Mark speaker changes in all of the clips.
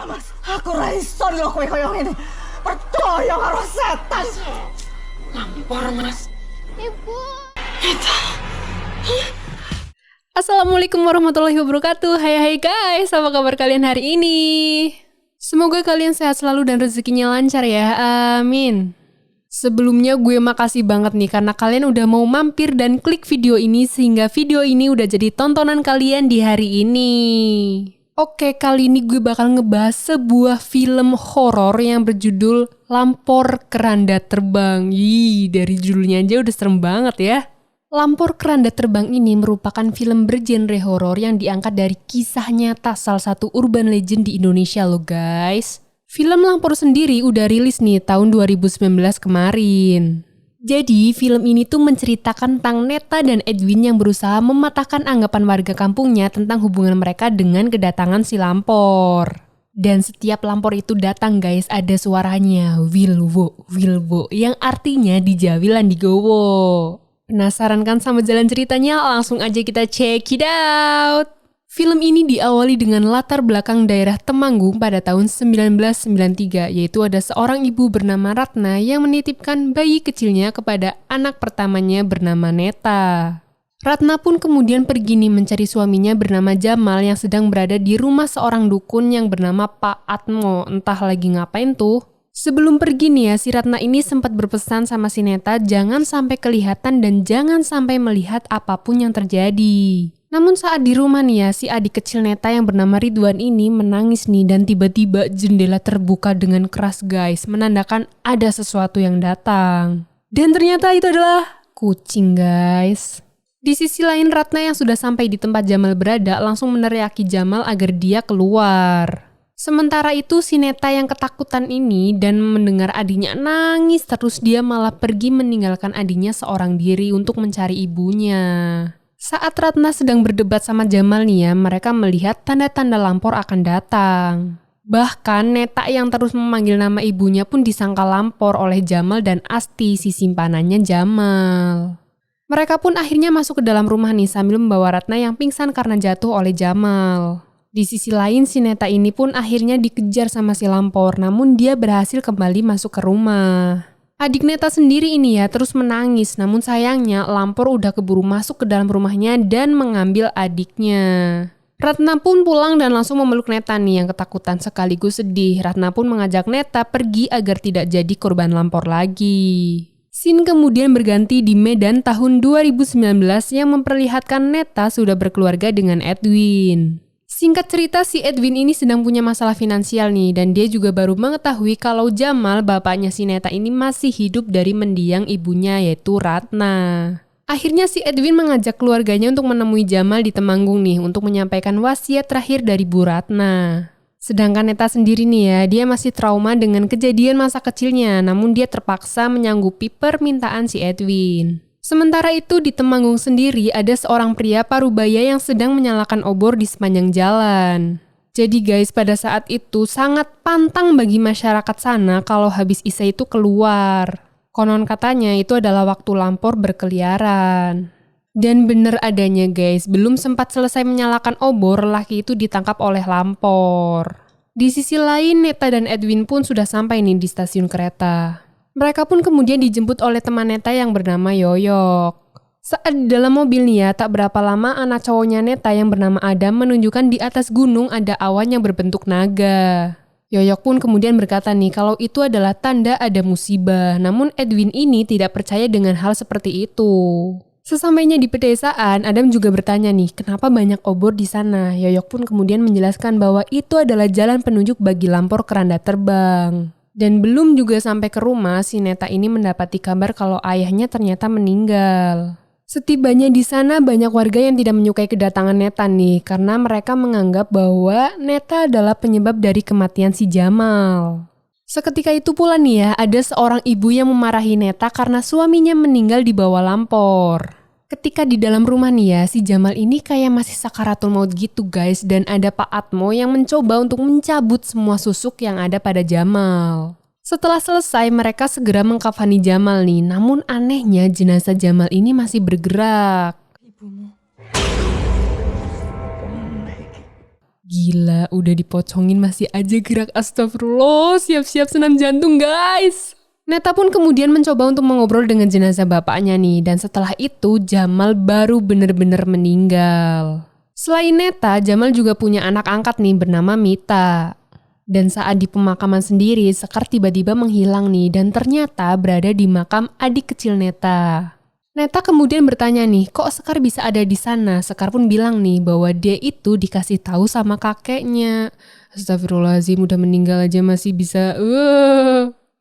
Speaker 1: Mas, aku ra iso lho kowe koyo ngene. Percaya karo setan. Lampor, Mas.
Speaker 2: Ibu.
Speaker 3: Assalamualaikum warahmatullahi wabarakatuh. Hai guys, apa kabar kalian hari ini? Semoga kalian sehat selalu dan rezekinya lancar ya, amin. Sebelumnya gue makasih banget nih karena kalian udah mau mampir dan klik video ini sehingga video ini udah jadi tontonan kalian di hari ini. Oke, kali ini gue bakal ngebahas sebuah film horor yang berjudul Lampor Keranda Terbang. Dari judulnya aja udah serem banget ya. Lampor Keranda Terbang ini merupakan film bergenre horor yang diangkat dari kisah nyata salah satu urban legend di Indonesia loh guys. Film Lampor sendiri udah rilis nih tahun 2019 kemarin. Jadi film ini tuh menceritakan tentang Neta dan Edwin yang berusaha mematahkan anggapan warga kampungnya tentang hubungan mereka dengan kedatangan si Lampor. Dan setiap Lampor itu datang guys, ada suaranya Wilwo yang artinya dijawilan digowo. Penasaran kan sama jalan ceritanya? Langsung aja kita check it out. Film ini diawali dengan latar belakang daerah Temanggung pada tahun 1993, yaitu ada seorang ibu bernama Ratna yang menitipkan bayi kecilnya kepada anak pertamanya bernama Neta. Ratna pun kemudian pergi nih mencari suaminya bernama Jamal yang sedang berada di rumah seorang dukun yang bernama Pak Atmo, entah lagi ngapain tuh. Sebelum pergi nih ya, si Ratna ini sempat berpesan sama si Neta jangan sampai kelihatan dan jangan sampai melihat apapun yang terjadi. Namun saat di rumah nih ya, si adik kecil Neta yang bernama Ridwan ini menangis nih dan tiba-tiba jendela terbuka dengan keras guys, menandakan ada sesuatu yang datang. Dan ternyata itu adalah kucing guys. Di sisi lain Ratna yang sudah sampai di tempat Jamal berada langsung meneriaki Jamal agar dia keluar. Sementara itu si Neta yang ketakutan ini dan mendengar adiknya nangis terus dia malah pergi meninggalkan adiknya seorang diri untuk mencari ibunya. Saat Ratna sedang berdebat sama Jamal nih ya, mereka melihat tanda-tanda Lampor akan datang. Bahkan Neta yang terus memanggil nama ibunya pun disangka Lampor oleh Jamal dan Asti, si simpanannya Jamal. Mereka pun akhirnya masuk ke dalam rumah nih sambil membawa Ratna yang pingsan karena jatuh oleh Jamal. Di sisi lain si Neta ini pun akhirnya dikejar sama si Lampor, namun dia berhasil kembali masuk ke rumah. Adik Neta sendiri ini ya terus menangis, namun sayangnya Lampor udah keburu masuk ke dalam rumahnya dan mengambil adiknya. Ratna pun pulang dan langsung memeluk Neta nih yang ketakutan sekaligus sedih. Ratna pun mengajak Neta pergi agar tidak jadi korban Lampor lagi. Scene kemudian berganti di Medan tahun 2019 yang memperlihatkan Neta sudah berkeluarga dengan Edwin. Singkat cerita si Edwin ini sedang punya masalah finansial nih dan dia juga baru mengetahui kalau Jamal bapaknya si Neta ini masih hidup dari mendiang ibunya yaitu Ratna. Akhirnya si Edwin mengajak keluarganya untuk menemui Jamal di Temanggung nih untuk menyampaikan wasiat terakhir dari Bu Ratna. Sedangkan Neta sendiri nih ya, dia masih trauma dengan kejadian masa kecilnya namun dia terpaksa menyanggupi permintaan si Edwin. Sementara itu di Temanggung sendiri ada seorang pria parubaya yang sedang menyalakan obor di sepanjang jalan. Jadi guys pada saat itu sangat pantang bagi masyarakat sana kalau habis Isya itu keluar. Konon katanya itu adalah waktu Lampor berkeliaran. Dan bener adanya guys, belum sempat selesai menyalakan obor, laki itu ditangkap oleh Lampor. Di sisi lain Neta dan Edwin pun sudah sampai nih di stasiun kereta. Mereka pun kemudian dijemput oleh teman Neta yang bernama Yoyok. Saat di dalam mobil nih ya, tak berapa lama anak cowoknya Neta yang bernama Adam menunjukkan di atas gunung ada awan yang berbentuk naga. Yoyok pun kemudian berkata nih kalau itu adalah tanda ada musibah. Namun Edwin ini tidak percaya dengan hal seperti itu. Sesampainya di pedesaan, Adam juga bertanya nih kenapa banyak obor di sana. Yoyok pun kemudian menjelaskan bahwa itu adalah jalan penunjuk bagi Lampor Keranda Terbang. Dan belum juga sampai ke rumah, si Neta ini mendapati kabar kalau ayahnya ternyata meninggal. Setibanya di sana banyak warga yang tidak menyukai kedatangan Neta nih, karena mereka menganggap bahwa Neta adalah penyebab dari kematian si Jamal. Seketika itu pula nih ya, ada seorang ibu yang memarahi Neta karena suaminya meninggal di bawah Lampor. Ketika di dalam rumah nih ya, si Jamal ini kayak masih sakaratul maut gitu guys. Dan ada Pak Atmo yang mencoba untuk mencabut semua susuk yang ada pada Jamal. Setelah selesai, mereka segera mengkafani Jamal nih. Namun anehnya jenazah Jamal ini masih bergerak.
Speaker 1: Ibumu.
Speaker 3: Gila, udah dipocongin masih aja gerak, astagfirullah, siap-siap senam jantung guys. Neta pun kemudian mencoba untuk mengobrol dengan jenazah bapaknya nih, dan setelah itu Jamal baru bener-bener meninggal. Selain Neta, Jamal juga punya anak angkat nih bernama Mita. Dan saat di pemakaman sendiri, Sekar tiba-tiba menghilang nih dan ternyata berada di makam adik kecil Neta. Neta kemudian bertanya nih, kok Sekar bisa ada di sana? Sekar pun bilang nih bahwa dia itu dikasih tahu sama kakeknya. Astagfirullahaladzim, udah meninggal aja masih bisa.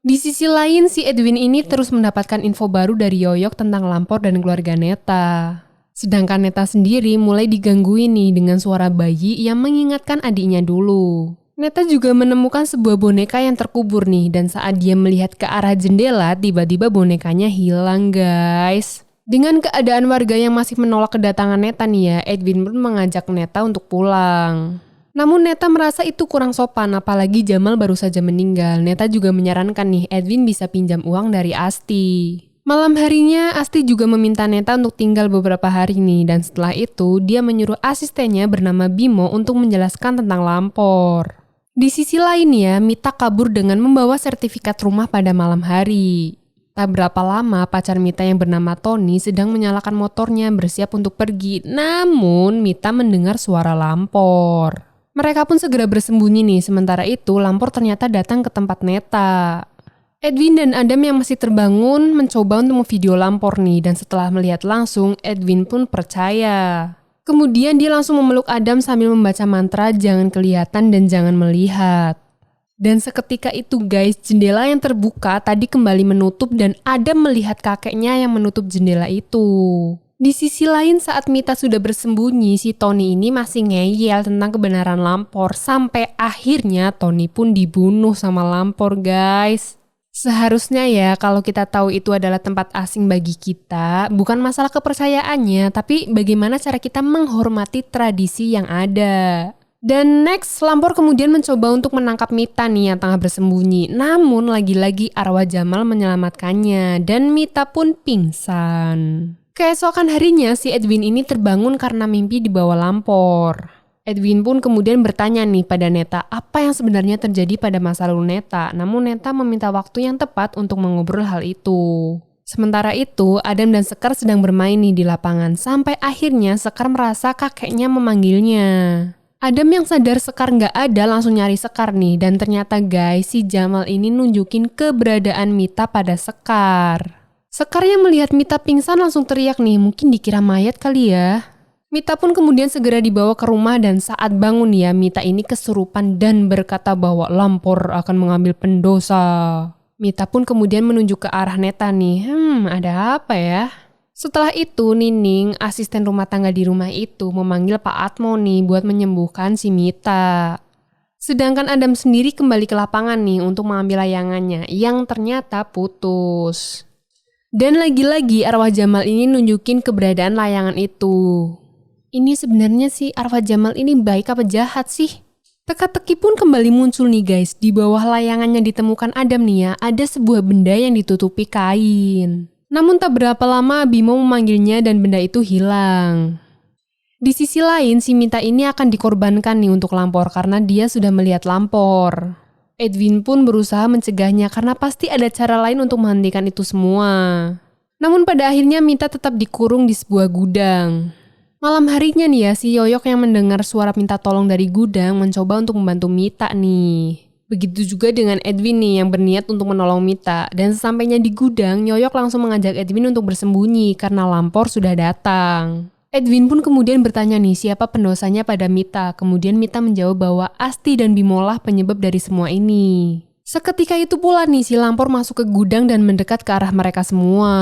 Speaker 3: Di sisi lain, si Edwin ini terus mendapatkan info baru dari Yoyok tentang Lampor dan keluarga Neta. Sedangkan Neta sendiri mulai digangguin nih dengan suara bayi yang mengingatkan adiknya dulu. Neta juga menemukan sebuah boneka yang terkubur nih, dan saat dia melihat ke arah jendela, tiba-tiba bonekanya hilang guys. Dengan keadaan warga yang masih menolak kedatangan Neta nih ya, Edwin pun mengajak Neta untuk pulang. Namun Neta merasa itu kurang sopan, apalagi Jamal baru saja meninggal. Neta juga menyarankan nih Edwin bisa pinjam uang dari Asti. Malam harinya, Asti juga meminta Neta untuk tinggal beberapa hari nih, dan setelah itu dia menyuruh asistennya bernama Bimo untuk menjelaskan tentang Lampor. Di sisi lain ya, Mita kabur dengan membawa sertifikat rumah pada malam hari. Tak berapa lama, pacar Mita yang bernama Tony sedang menyalakan motornya bersiap untuk pergi. Namun, Mita mendengar suara Lampor. Mereka pun segera bersembunyi nih, sementara itu Lampor ternyata datang ke tempat Neta. Edwin dan Adam yang masih terbangun mencoba untuk memvideo Lampor nih, dan setelah melihat langsung, Edwin pun percaya. Kemudian dia langsung memeluk Adam sambil membaca mantra jangan kelihatan dan jangan melihat. Dan seketika itu guys, jendela yang terbuka tadi kembali menutup dan Adam melihat kakeknya yang menutup jendela itu. Di sisi lain saat Mita sudah bersembunyi, si Tony ini masih ngeyel tentang kebenaran Lampor. Sampai akhirnya Tony pun dibunuh sama Lampor guys. Seharusnya ya kalau kita tahu itu adalah tempat asing bagi kita, bukan masalah kepercayaannya, tapi bagaimana cara kita menghormati tradisi yang ada. Dan next, Lampor kemudian mencoba untuk menangkap Mita nih yang tengah bersembunyi. Namun lagi-lagi arwah Jamal menyelamatkannya dan Mita pun pingsan. Keesokan harinya si Edwin ini terbangun karena mimpi di bawah Lampor. Edwin pun kemudian bertanya nih pada Neta apa yang sebenarnya terjadi pada masa lalu Neta. Namun Neta meminta waktu yang tepat untuk mengobrol hal itu. Sementara itu, Adam dan Sekar sedang bermain nih di lapangan. Sampai akhirnya Sekar merasa kakeknya memanggilnya. Adam yang sadar Sekar nggak ada langsung nyari Sekar nih. Dan ternyata guys, si Jamal ini nunjukin keberadaan Mita pada Sekar. Sekar yang melihat Mita pingsan langsung teriak nih, mungkin dikira mayat kali ya. Mita pun kemudian segera dibawa ke rumah dan saat bangun ya, Mita ini kesurupan dan berkata bahwa Lampor akan mengambil pendosa. Mita pun kemudian menunjuk ke arah Neta nih, ada apa ya? Setelah itu Nining, asisten rumah tangga di rumah itu memanggil Pak Atmo nih buat menyembuhkan si Mita. Sedangkan Adam sendiri kembali ke lapangan nih untuk mengambil layangannya yang ternyata putus. Dan lagi-lagi arwah Jamal ini nunjukin keberadaan layangan itu. Ini sebenarnya si arwah Jamal ini baik apa jahat sih? Teka-teki pun kembali muncul nih guys. Di bawah layangannya ditemukan Adam nih ya, ada sebuah benda yang ditutupi kain. Namun tak berapa lama Bimo memanggilnya dan benda itu hilang. Di sisi lain si Mita ini akan dikorbankan nih untuk Lampor karena dia sudah melihat Lampor. Edwin pun berusaha mencegahnya karena pasti ada cara lain untuk menghentikan itu semua. Namun pada akhirnya Mita tetap dikurung di sebuah gudang. Malam harinya nih ya, si Yoyok yang mendengar suara minta tolong dari gudang mencoba untuk membantu Mita nih. Begitu juga dengan Edwin nih yang berniat untuk menolong Mita. Dan sesampainya di gudang, Yoyok langsung mengajak Edwin untuk bersembunyi karena Lampor sudah datang. Edwin pun kemudian bertanya nih siapa pendosanya pada Mita. Kemudian Mita menjawab bahwa Asti dan Bimolah penyebab dari semua ini. Seketika itu pula nih si Lampor masuk ke gudang dan mendekat ke arah mereka semua.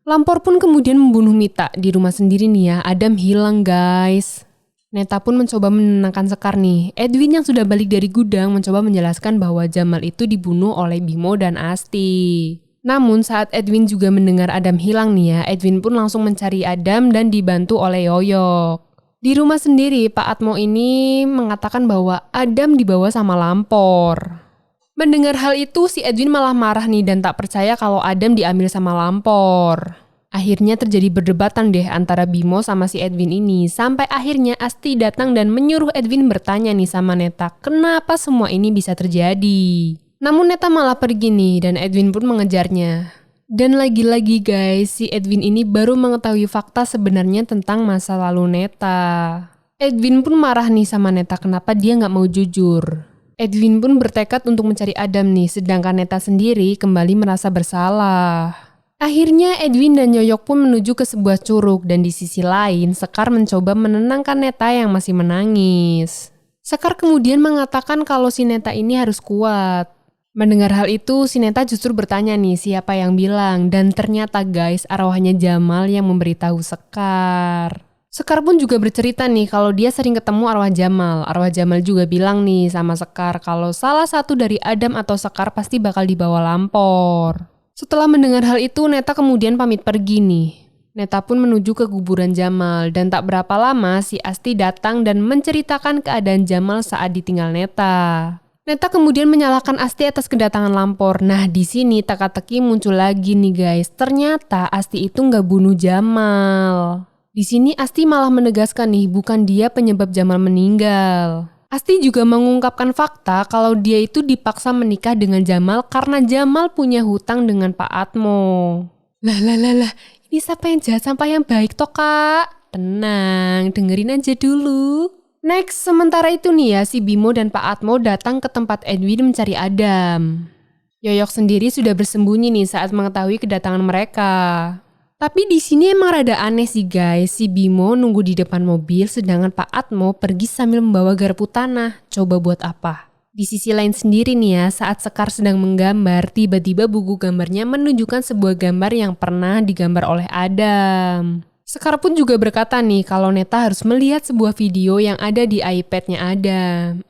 Speaker 3: Lampor pun kemudian membunuh Mita. Di rumah sendiri nih ya, Adam hilang guys. Neta pun mencoba menenangkan Sekar nih. Edwin yang sudah balik dari gudang mencoba menjelaskan bahwa Jamal itu dibunuh oleh Bimo dan Asti. Namun saat Edwin juga mendengar Adam hilang nih ya, Edwin pun langsung mencari Adam dan dibantu oleh Yoyok. Di rumah sendiri, Pak Atmo ini mengatakan bahwa Adam dibawa sama Lampor. Mendengar hal itu, si Edwin malah marah nih dan tak percaya kalau Adam diambil sama Lampor. Akhirnya terjadi berdebatan deh antara Bimo sama si Edwin ini. Sampai akhirnya Asti datang dan menyuruh Edwin bertanya nih sama Neta, kenapa semua ini bisa terjadi. Namun Neta malah pergi nih dan Edwin pun mengejarnya. Dan lagi-lagi guys, si Edwin ini baru mengetahui fakta sebenarnya tentang masa lalu Neta. Edwin pun marah nih sama Neta kenapa dia nggak mau jujur. Edwin pun bertekad untuk mencari Adam nih, sedangkan Neta sendiri kembali merasa bersalah. Akhirnya Edwin dan Yoyok pun menuju ke sebuah curug dan di sisi lain Sekar mencoba menenangkan Neta yang masih menangis. Sekar kemudian mengatakan kalau si Neta ini harus kuat. Mendengar hal itu, si Neta justru bertanya nih siapa yang bilang dan ternyata guys arwahnya Jamal yang memberitahu Sekar. Sekar pun juga bercerita nih kalau dia sering ketemu arwah Jamal. Arwah Jamal juga bilang nih sama Sekar kalau salah satu dari Adam atau Sekar pasti bakal dibawa Lampor. Setelah mendengar hal itu, Neta kemudian pamit pergi nih. Neta pun menuju ke kuburan Jamal dan tak berapa lama si Asti datang dan menceritakan keadaan Jamal saat ditinggal Neta. Neta kemudian menyalahkan Asti atas kedatangan Lampor. Nah di sini teka-teki muncul lagi nih guys. Ternyata Asti itu nggak bunuh Jamal. Di sini Asti malah menegaskan nih bukan dia penyebab Jamal meninggal. Asti juga mengungkapkan fakta kalau dia itu dipaksa menikah dengan Jamal karena Jamal punya hutang dengan Pak Atmo. Lah, ini siapa yang jahat sampai yang baik toh kak? Tenang, dengerin aja dulu. Next, sementara itu nih ya, si Bimo dan Pak Atmo datang ke tempat Edwin mencari Adam. Yoyok sendiri sudah bersembunyi nih saat mengetahui kedatangan mereka. Tapi di sini emang rada aneh sih guys, si Bimo nunggu di depan mobil sedangkan Pak Atmo pergi sambil membawa garpu tanah. Coba buat apa? Di sisi lain sendiri nih ya, saat Sekar sedang menggambar, tiba-tiba buku gambarnya menunjukkan sebuah gambar yang pernah digambar oleh Adam. Sekar pun juga berkata nih kalau Neta harus melihat sebuah video yang ada di iPad-nya Adam.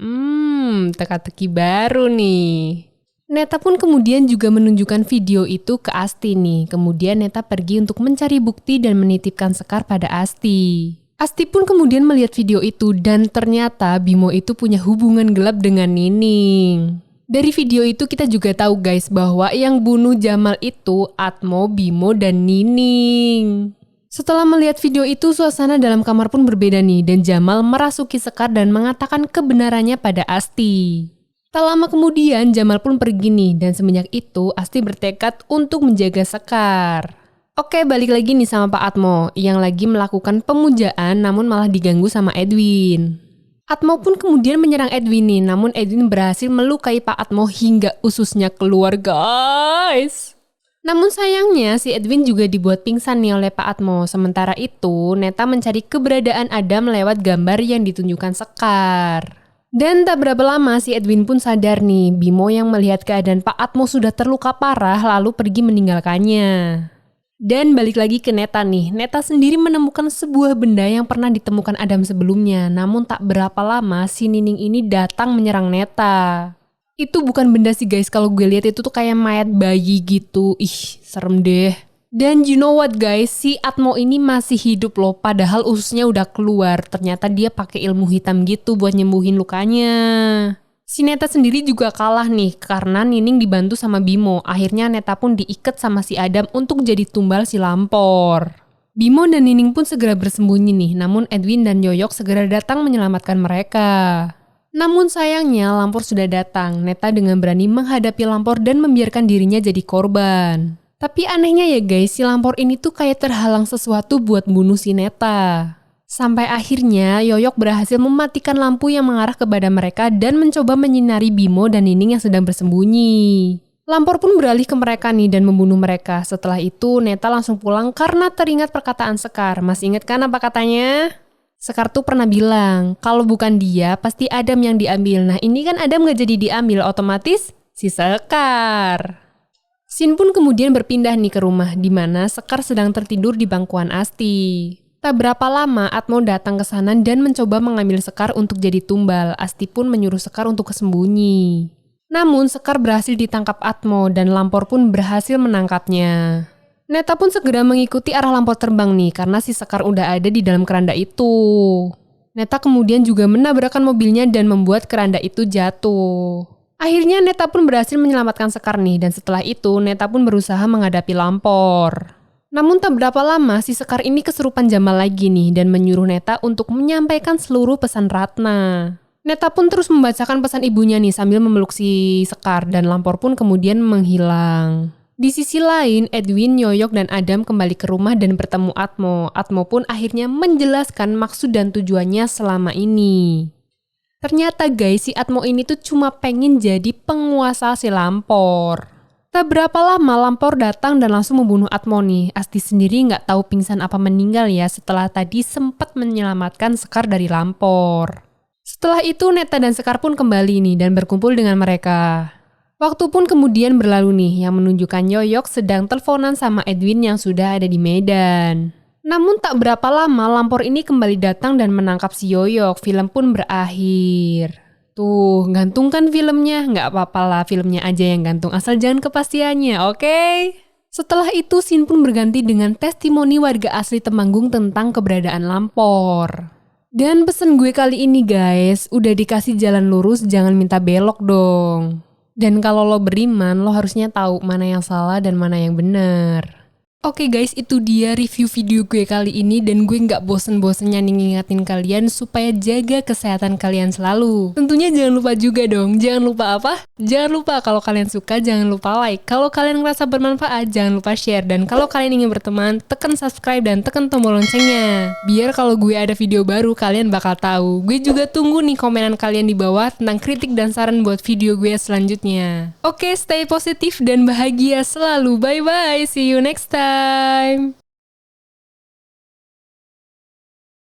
Speaker 3: Teka-teki baru nih. Neta pun kemudian juga menunjukkan video itu ke Asti nih. Kemudian Neta pergi untuk mencari bukti dan menitipkan Sekar pada Asti. Asti pun kemudian melihat video itu dan ternyata Bimo itu punya hubungan gelap dengan Nining. Dari video itu kita juga tahu guys bahwa yang bunuh Jamal itu Atmo, Bimo, dan Nining. Setelah melihat video itu, suasana dalam kamar pun berbeda nih dan Jamal merasuki Sekar dan mengatakan kebenarannya pada Asti. Tak lama kemudian Jamal pun pergi nih dan semenjak itu Asti bertekad untuk menjaga Sekar. Oke, balik lagi nih sama Pak Atmo yang lagi melakukan pemujaan namun malah diganggu sama Edwin. Atmo pun kemudian menyerang Edwin nih, namun Edwin berhasil melukai Pak Atmo hingga ususnya keluar guys. Namun sayangnya si Edwin juga dibuat pingsan nih oleh Pak Atmo. Sementara itu Neta mencari keberadaan Adam lewat gambar yang ditunjukkan Sekar. Dan tak berapa lama si Edwin pun sadar nih, Bimo yang melihat keadaan Pak Atmo sudah terluka parah lalu pergi meninggalkannya. Dan balik lagi ke Neta nih, Neta sendiri menemukan sebuah benda yang pernah ditemukan Adam sebelumnya. Namun tak berapa lama si Nining ini datang menyerang Neta. Itu bukan benda sih guys, kalau gue lihat itu tuh kayak mayat bayi gitu. Ih, serem deh. Dan you know what guys, si Atmo ini masih hidup loh, padahal ususnya udah keluar. Ternyata dia pakai ilmu hitam gitu buat nyembuhin lukanya. Si Neta sendiri juga kalah nih karena Nining dibantu sama Bimo. Akhirnya Neta pun diikat sama si Adam untuk jadi tumbal si Lampor. Bimo dan Nining pun segera bersembunyi nih, namun Edwin dan Yoyok segera datang menyelamatkan mereka. Namun sayangnya Lampor sudah datang. Neta dengan berani menghadapi Lampor dan membiarkan dirinya jadi korban. Tapi anehnya ya guys, si Lampor ini tuh kayak terhalang sesuatu buat bunuh si Neta. Sampai akhirnya Yoyok berhasil mematikan lampu yang mengarah kepada mereka dan mencoba menyinari Bimo dan Nining yang sedang bersembunyi. Lampor pun beralih ke mereka nih dan membunuh mereka. Setelah itu Neta langsung pulang karena teringat perkataan Sekar. Masih ingat kan apa katanya? Sekar tuh pernah bilang, kalau bukan dia pasti Adam yang diambil. Nah ini kan Adam gak jadi diambil, otomatis si Sekar. Sin pun kemudian berpindah nih ke rumah di mana Sekar sedang tertidur di bangkuan Asti. Tak berapa lama Atmo datang ke sana dan mencoba mengambil Sekar untuk jadi tumbal. Asti pun menyuruh Sekar untuk kesembunyi. Namun Sekar berhasil ditangkap Atmo dan Lampor pun berhasil menangkapnya. Neta pun segera mengikuti arah Lampor terbang nih karena si Sekar udah ada di dalam keranda itu. Neta kemudian juga menabrakkan mobilnya dan membuat keranda itu jatuh. Akhirnya Neta pun berhasil menyelamatkan Sekar nih dan setelah itu Neta pun berusaha menghadapi Lampor. Namun tak berapa lama si Sekar ini kesurupan Jamal lagi nih dan menyuruh Neta untuk menyampaikan seluruh pesan Ratna. Neta pun terus membacakan pesan ibunya nih sambil memeluk si Sekar dan Lampor pun kemudian menghilang. Di sisi lain, Edwin, Yoyok, dan Adam kembali ke rumah dan bertemu Atmo. Atmo pun akhirnya menjelaskan maksud dan tujuannya selama ini. Ternyata guys, si Atmo ini tuh cuma pengen jadi penguasa si Lampor. Tak berapa lama Lampor datang dan langsung membunuh Atmo nih. Asti sendiri nggak tahu pingsan apa meninggal ya setelah tadi sempat menyelamatkan Sekar dari Lampor. Setelah itu Neta dan Sekar pun kembali nih dan berkumpul dengan mereka. Waktu pun kemudian berlalu nih yang menunjukkan Yoyok sedang teleponan sama Edwin yang sudah ada di Medan. Namun tak berapa lama Lampor ini kembali datang dan menangkap si Yoyok. Film pun berakhir. Tuh, gantungkan filmnya. Nggak apa-apa lah, filmnya aja yang gantung. Asal jangan kepastiannya, oke? Setelah itu, scene pun berganti dengan testimoni warga asli Temanggung tentang keberadaan Lampor. Dan pesen gue kali ini guys, udah dikasih jalan lurus, jangan minta belok dong. Dan kalau lo beriman, lo harusnya tahu mana yang salah dan mana yang benar. Oke guys, itu dia review video gue kali ini dan gue nggak bosen-bosennya nih ngingetin kalian supaya jaga kesehatan kalian selalu. Tentunya jangan lupa juga dong, jangan lupa apa? Jangan lupa kalau kalian suka jangan lupa like. Kalau kalian ngerasa bermanfaat jangan lupa share dan kalau kalian ingin berteman tekan subscribe dan tekan tombol loncengnya. Biar kalau gue ada video baru kalian bakal tahu. Gue juga tunggu nih komenan kalian di bawah tentang kritik dan saran buat video gue selanjutnya. Oke, stay positif dan bahagia selalu. Bye bye, see you next time.